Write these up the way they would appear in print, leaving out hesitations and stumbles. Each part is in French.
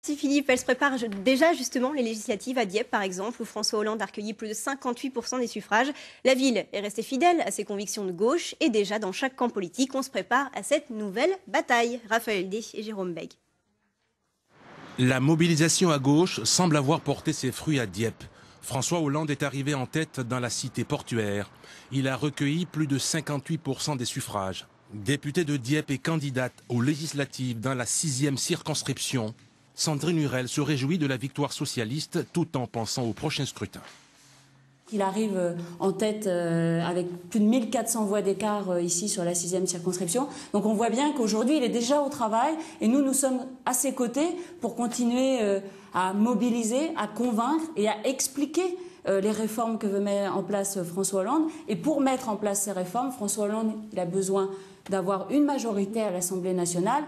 Si Philippe, elle se prépare déjà justement les législatives à Dieppe par exemple, où François Hollande a recueilli plus de 58% des suffrages. La ville est restée fidèle à ses convictions de gauche et déjà dans chaque camp politique, on se prépare à cette nouvelle bataille. Raphaël D et Jérôme Beg. La mobilisation à gauche semble avoir porté ses fruits à Dieppe. François Hollande est arrivé en tête dans la cité portuaire. Il a recueilli plus de 58% des suffrages. Député de Dieppe et candidate aux législatives dans la 6e circonscription, Sandrine Hurel se réjouit de la victoire socialiste tout en pensant au prochain scrutin. Il arrive en tête avec plus de 1400 voix d'écart ici sur la 6e circonscription. Donc on voit bien qu'aujourd'hui il est déjà au travail et nous sommes à ses côtés pour continuer à mobiliser, à convaincre et à expliquer les réformes que veut mettre en place François Hollande. Et pour mettre en place ces réformes, François Hollande il a besoin d'avoir une majorité à l'Assemblée nationale.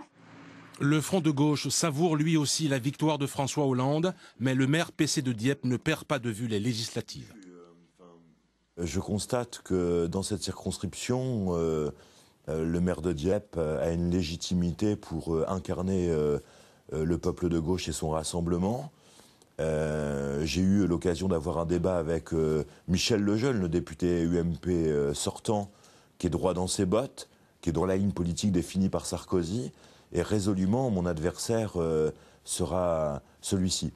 Le Front de gauche savoure lui aussi la victoire de François Hollande, mais le maire PC de Dieppe ne perd pas de vue les législatives. Je constate que dans cette circonscription, le maire de Dieppe a une légitimité pour incarner le peuple de gauche et son rassemblement. J'ai eu l'occasion d'avoir un débat avec Michel Lejeune, le député UMP sortant, qui est droit dans ses bottes, qui est dans la ligne politique définie par Sarkozy. Et résolument, mon adversaire sera celui-ci.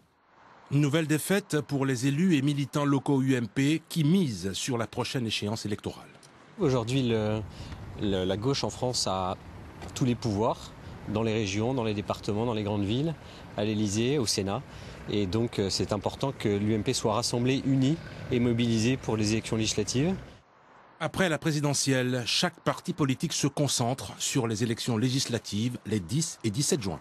Nouvelle défaite pour les élus et militants locaux UMP qui misent sur la prochaine échéance électorale. Aujourd'hui, la gauche en France a tous les pouvoirs dans les régions, dans les départements, dans les grandes villes, à l'Élysée, au Sénat. Et donc c'est important que l'UMP soit rassemblée, unie et mobilisée pour les élections législatives. Après la présidentielle, chaque parti politique se concentre sur les élections législatives les 10 et 17 juin.